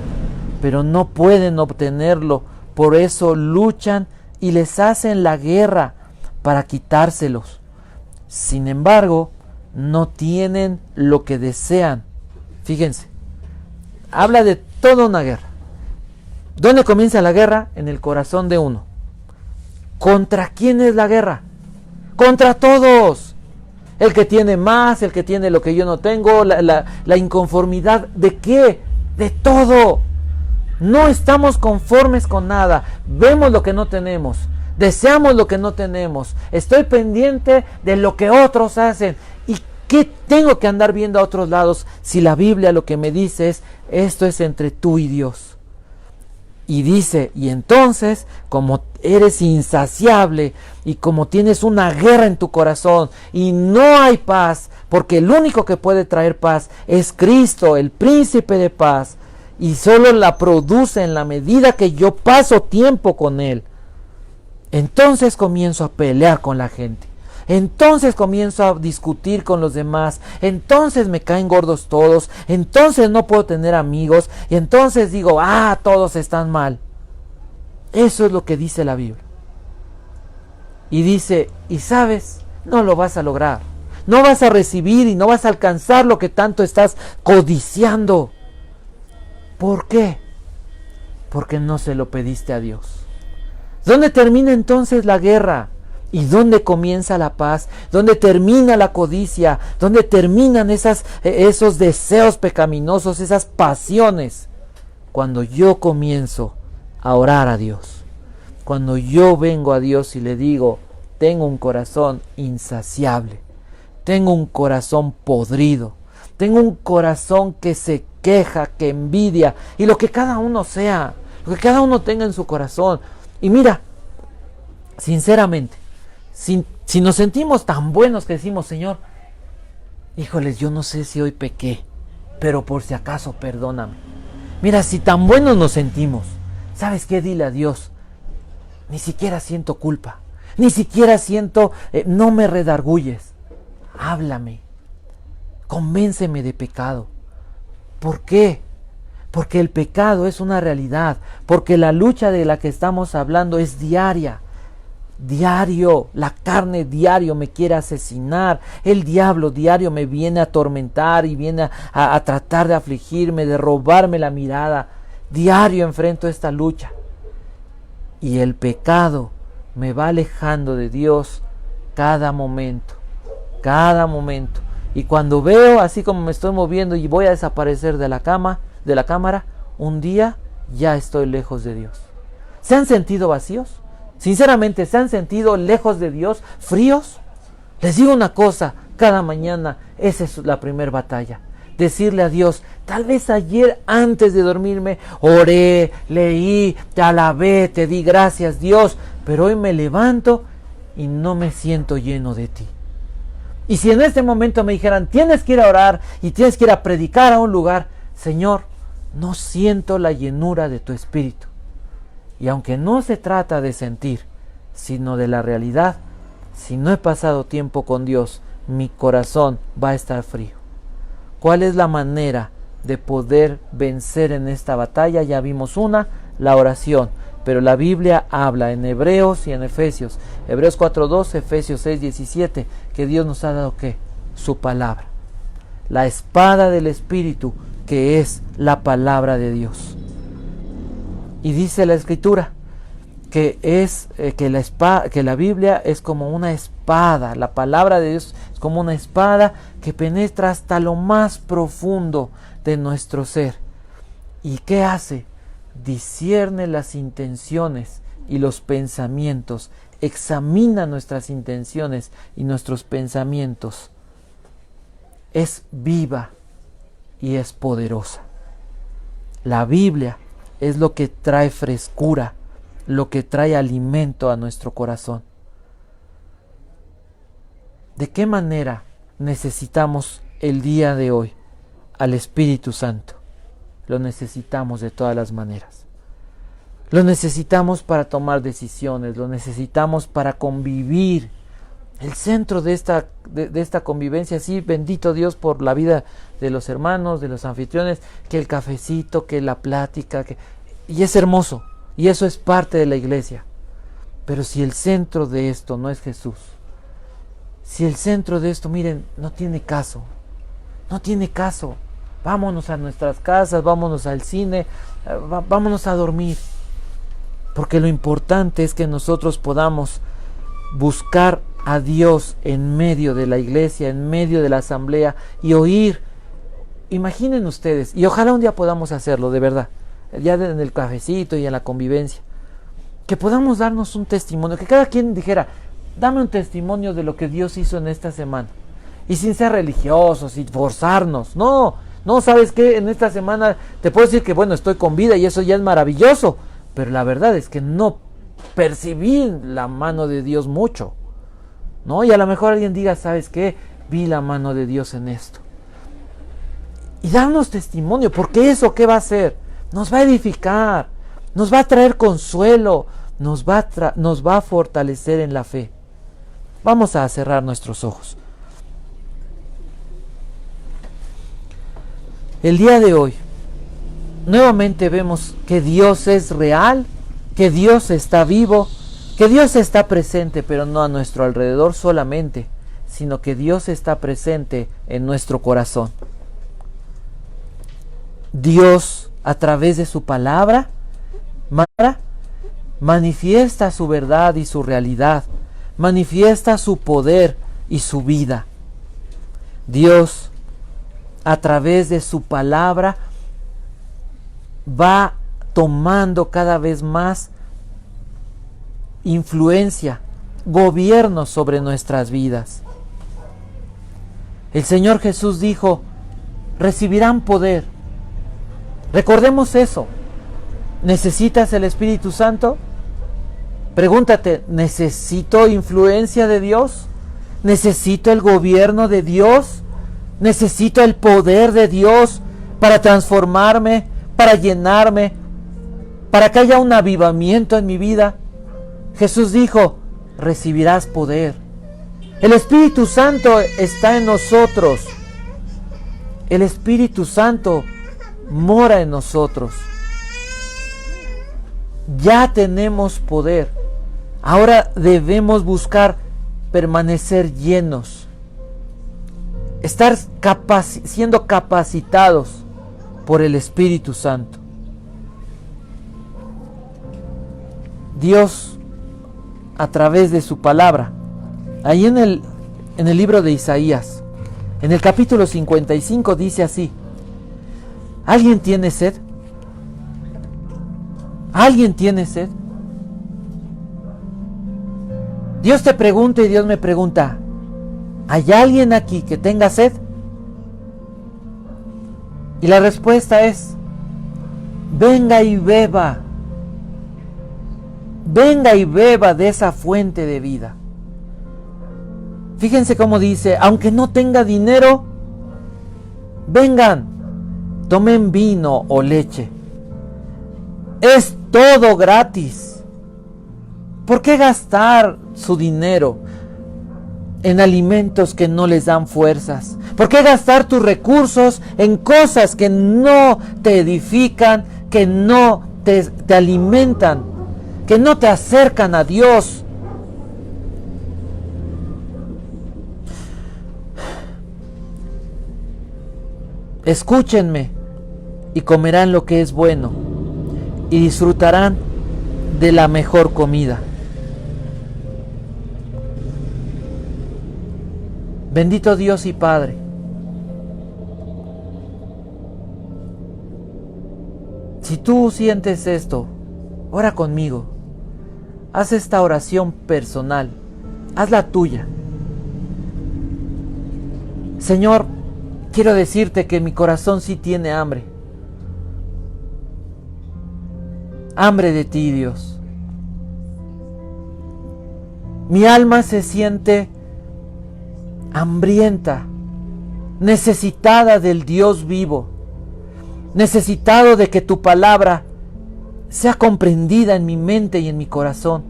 pero no pueden obtenerlo. Por eso luchan y les hacen la guerra para quitárselos. Sin embargo, no tienen lo que desean. Fíjense, habla de toda una guerra. ¿Dónde comienza la guerra? En el corazón de uno. ¿Contra quién es la guerra? Contra todos. El que tiene más, el que tiene lo que yo no tengo, la inconformidad. ¿De qué? De todo. No estamos conformes con nada. Vemos lo que no tenemos. Deseamos lo que no tenemos. Estoy pendiente de lo que otros hacen. ¿Y qué tengo que andar viendo a otros lados si la Biblia lo que me dice es: esto es entre tú y Dios? Y dice, y entonces, como eres insaciable y como tienes una guerra en tu corazón y no hay paz, porque el único que puede traer paz es Cristo, el príncipe de paz, y solo la produce en la medida que yo paso tiempo con Él, entonces comienzo a pelear con la gente. Entonces comienzo a discutir con los demás. Entonces me caen gordos todos. Entonces no puedo tener amigos. Y entonces digo, todos están mal. Eso es lo que dice la Biblia. Y dice, y sabes, no lo vas a lograr. No vas a recibir y no vas a alcanzar lo que tanto estás codiciando. ¿Por qué? Porque no se lo pediste a Dios. ¿Dónde termina entonces la guerra? ¿Y dónde comienza la paz? ¿Dónde termina la codicia? ¿Dónde terminan esos deseos pecaminosos, esas pasiones? Cuando yo comienzo a orar a Dios. Cuando yo vengo a Dios y le digo, tengo un corazón insaciable. Tengo un corazón podrido. Tengo un corazón que se queja, que envidia. Y lo que cada uno sea, lo que cada uno tenga en su corazón. Y mira, sinceramente, si nos sentimos tan buenos que decimos, Señor, híjoles, yo no sé si hoy pequé, pero por si acaso perdóname. Mira, si tan buenos nos sentimos, ¿sabes qué? Dile a Dios, ni siquiera siento culpa, ni siquiera siento, no me redarguyes. Háblame, convénceme de pecado. ¿Por qué? Porque el pecado es una realidad, porque la lucha de la que estamos hablando es diaria. Diario, la carne diario me quiere asesinar, el diablo diario me viene a atormentar y viene a tratar de afligirme, de robarme la mirada. Diario enfrento esta lucha y el pecado me va alejando de Dios cada momento, y cuando veo así como me estoy moviendo y voy a desaparecer de la cámara, un día ya estoy lejos de Dios. ¿Se han sentido vacíos? Sinceramente, ¿se han sentido lejos de Dios, fríos? Les digo una cosa, cada mañana esa es la primera batalla. Decirle a Dios, tal vez ayer antes de dormirme oré, leí, te alabé, te di gracias Dios, pero hoy me levanto y no me siento lleno de ti. Y si en este momento me dijeran, tienes que ir a orar y tienes que ir a predicar a un lugar, Señor, no siento la llenura de tu espíritu. Y aunque no se trata de sentir, sino de la realidad, si no he pasado tiempo con Dios, mi corazón va a estar frío. ¿Cuál es la manera de poder vencer en esta batalla? Ya vimos una, la oración. Pero la Biblia habla en Hebreos y en Efesios. Hebreos 4:12, Efesios 6:17, que Dios nos ha dado ¿qué? Su palabra. La espada del Espíritu, que es la palabra de Dios. Y dice la Escritura que la Biblia es como una espada. La palabra de Dios es como una espada que penetra hasta lo más profundo de nuestro ser. ¿Y qué hace? discierne las intenciones y los pensamientos, examina nuestras intenciones y nuestros pensamientos. Es viva y es poderosa. La Biblia es lo que trae frescura, lo que trae alimento a nuestro corazón. ¿De qué manera necesitamos el día de hoy al Espíritu Santo? Lo necesitamos de todas las maneras. Lo necesitamos para tomar decisiones, lo necesitamos para convivir. El centro de esta convivencia, sí, bendito Dios por la vida de los hermanos, de los anfitriones, que el cafecito, que la plática, y es hermoso, y eso es parte de la iglesia. Pero si el centro de esto no es Jesús, si el centro de esto, miren, no tiene caso, no tiene caso. Vámonos a nuestras casas, vámonos al cine, vámonos a dormir. Porque lo importante es que nosotros podamos buscar a Dios en medio de la iglesia, en medio de la asamblea y oír. Imaginen ustedes, y ojalá un día podamos hacerlo, de verdad, ya en el cafecito y en la convivencia, que podamos darnos un testimonio, que cada quien dijera, dame un testimonio de lo que Dios hizo en esta semana, y sin ser religiosos y forzarnos. No, ¿sabes qué? En esta semana te puedo decir que bueno, estoy con vida y eso ya es maravilloso, pero la verdad es que no percibí la mano de Dios mucho, ¿no? Y a lo mejor alguien diga, ¿sabes qué? Vi la mano de Dios en esto. Y darnos testimonio, porque eso, ¿qué va a hacer? Nos va a edificar, nos va a traer consuelo, nos va a fortalecer en la fe. Vamos a cerrar nuestros ojos. El día de hoy, nuevamente vemos que Dios es real, que Dios está vivo, que Dios está presente, pero no a nuestro alrededor solamente, sino que Dios está presente en nuestro corazón. Dios, a través de su palabra, manifiesta su verdad y su realidad, manifiesta su poder y su vida. Dios, a través de su palabra, va tomando cada vez más influencia, gobierno sobre nuestras vidas. El Señor Jesús dijo, recibirán poder. Recordemos eso. ¿Necesitas el Espíritu Santo? Pregúntate, ¿necesito influencia de Dios? ¿Necesito el gobierno de Dios? ¿Necesito el poder de Dios para transformarme, para llenarme, para que haya un avivamiento en mi vida? Jesús dijo, recibirás poder. El Espíritu Santo está en nosotros. El Espíritu Santo mora en nosotros. Ya tenemos poder. Ahora debemos buscar permanecer llenos, estar siendo capacitados por el Espíritu Santo. Dios, a través de su palabra, ahí en el libro de Isaías, en el capítulo 55 dice así: ¿alguien tiene sed? ¿Alguien tiene sed? Dios te pregunta y Dios me pregunta, ¿hay alguien aquí que tenga sed? Y la respuesta es, venga y beba. Venga y beba de esa fuente de vida. Fíjense cómo dice, aunque no tenga dinero, vengan, tomen vino o leche. Es todo gratis. ¿Por qué gastar su dinero en alimentos que no les dan fuerzas? ¿Por qué gastar tus recursos en cosas que no te edifican, que no te alimentan, que no te acercan a Dios? Escúchenme y comerán lo que es bueno y disfrutarán de la mejor comida. Bendito Dios y Si tú sientes esto, ora conmigo. Haz esta oración personal. Hazla tuya. Señor, quiero decirte que mi corazón sí tiene hambre. Hambre de ti, Dios. Mi alma se siente hambrienta, necesitada del Dios vivo, necesitado de que tu palabra sea comprendida en mi mente y en mi corazón.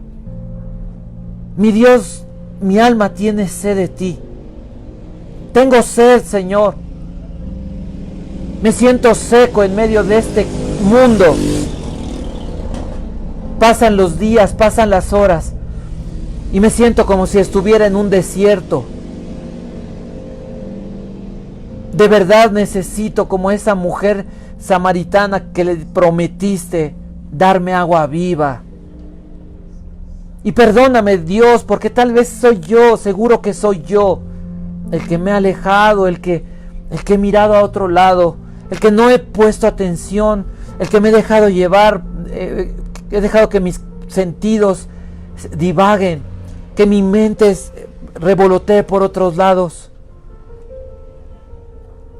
Mi Dios, mi alma tiene sed de ti. Tengo sed, Señor. Me siento seco en medio de este mundo. Pasan los días, pasan las horas y me siento como si estuviera en un desierto. De verdad necesito, como esa mujer samaritana que le prometiste, darme agua viva. Y perdóname, Dios, porque tal vez soy yo, seguro que soy yo, el que me ha alejado, el que he mirado a otro lado, el que no he puesto atención, el que me he dejado llevar, he dejado que mis sentidos divaguen, que mi mente revolotee por otros lados.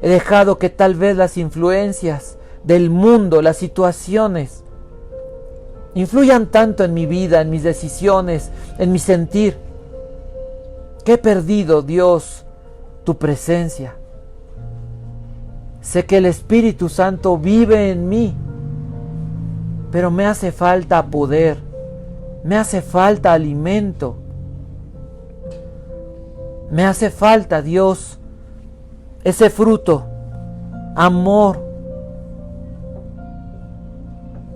He dejado que tal vez las influencias del mundo, las situaciones, influyan tanto en mi vida, en mis decisiones, en mi sentir, que he perdido, Dios, tu presencia. Sé que el Espíritu Santo vive en mí, pero me hace falta poder, me hace falta alimento, me hace falta, Dios, ese fruto, amor,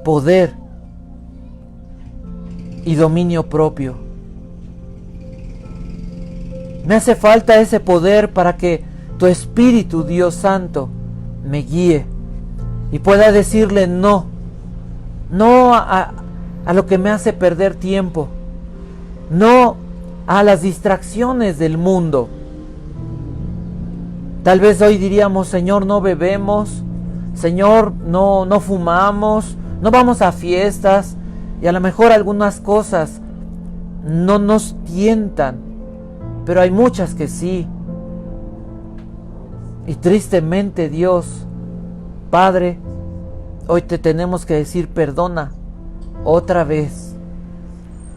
poder y dominio propio. Me hace falta ese poder para que tu Espíritu, Dios Santo, me guíe y pueda decirle no a lo que me hace perder tiempo, no a las distracciones del mundo. Tal vez hoy diríamos, Señor, no bebemos, Señor, no fumamos, no vamos a fiestas, y a lo mejor algunas cosas no nos tientan, pero hay muchas que sí. Y tristemente, Dios, Padre, hoy te tenemos que decir perdona otra vez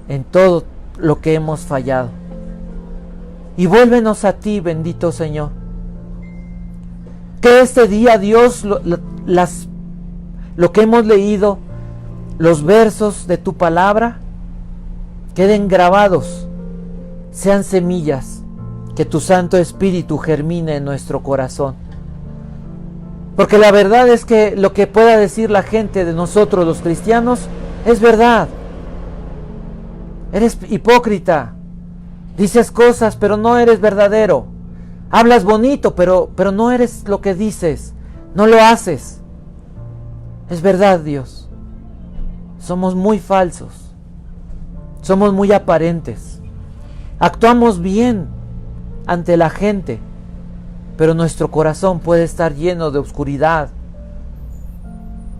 en todo lo que hemos fallado. Y vuélvenos a ti, bendito Señor. Que este día, Dios, lo que hemos leído, los versos de tu palabra, queden grabados, sean semillas, que tu Santo Espíritu germine en nuestro corazón. Porque la verdad es que lo que pueda decir la gente de nosotros los cristianos es verdad. Eres hipócrita, dices cosas pero no eres verdadero, hablas bonito pero no eres lo que dices, no lo haces. Es verdad, Dios, somos muy falsos, somos muy aparentes, actuamos bien ante la gente, pero nuestro corazón puede estar lleno de oscuridad,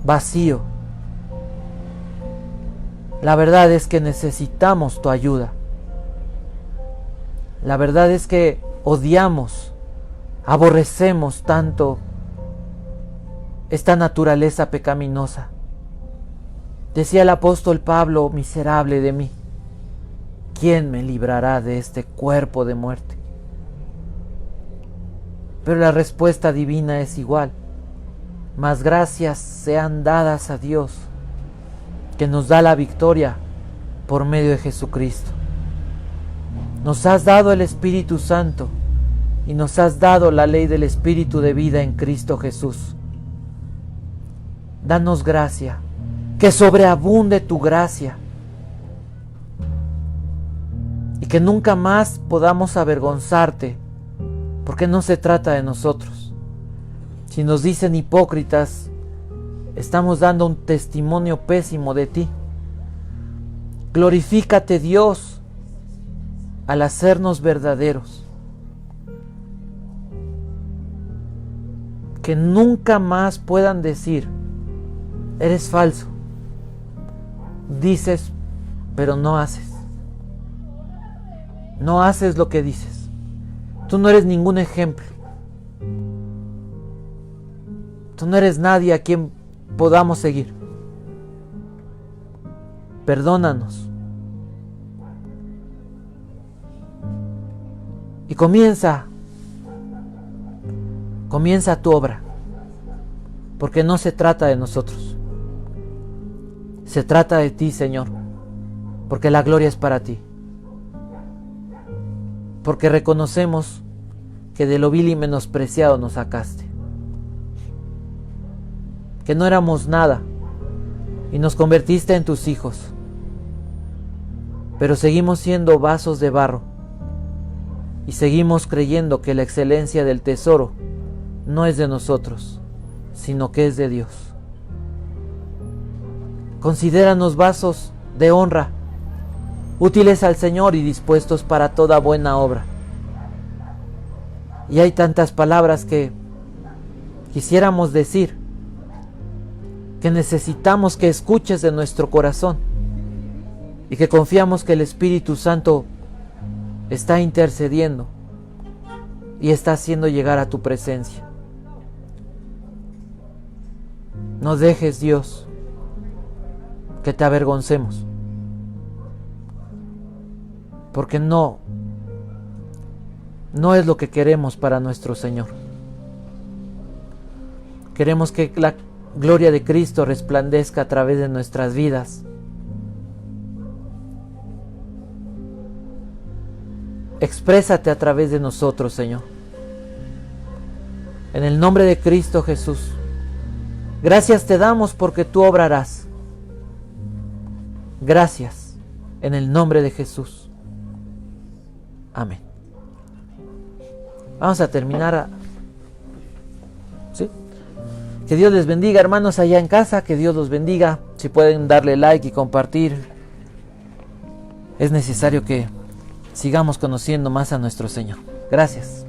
vacío. La verdad es que necesitamos tu ayuda. La verdad es que odiamos, aborrecemos tanto esta naturaleza pecaminosa. Decía el apóstol Pablo, miserable de mí, ¿quién me librará de este cuerpo de muerte? Pero la respuesta divina es igual. Mas gracias sean dadas a Dios, que nos da la victoria por medio de Jesucristo. Nos has dado el Espíritu Santo y nos has dado la ley del Espíritu de vida en Cristo Jesús. Danos gracia, que sobreabunde tu gracia y que nunca más podamos avergonzarte, porque no se trata de nosotros. Si nos dicen hipócritas, estamos dando un testimonio pésimo de ti. Glorifícate, Dios, al hacernos verdaderos. Que nunca más puedan decir eres falso. Dices, pero no haces. No haces lo que dices. Tú no eres ningún ejemplo. Tú no eres nadie a quien podamos seguir. Perdónanos. Y comienza tu obra. Porque no se trata de nosotros. Se trata de ti, Señor. Porque la gloria es para ti. Porque reconocemos que de lo vil y menospreciado nos sacaste. Que no éramos nada y nos convertiste en tus hijos. Pero seguimos siendo vasos de barro y seguimos creyendo que la excelencia del tesoro no es de nosotros, sino que es de Dios. Considéranos vasos de honra, útiles al Señor y dispuestos para toda buena obra. Y hay tantas palabras que quisiéramos decir, que necesitamos que escuches de nuestro corazón y que confiamos que el Espíritu Santo está intercediendo y está haciendo llegar a tu presencia. No dejes, Dios, que te avergoncemos, porque no es lo que queremos para nuestro Señor. Queremos que la gloria de Cristo resplandezca a través de nuestras vidas. Exprésate a través de nosotros, Señor. En el nombre de Cristo Jesús. Gracias te damos porque tú obrarás. Gracias. En el nombre de Jesús. Amén. Vamos a terminar. ¿Sí? Que Dios les bendiga, hermanos, allá en casa. Que Dios los bendiga. Si pueden darle like y compartir. Es necesario que sigamos conociendo más a nuestro Señor. Gracias.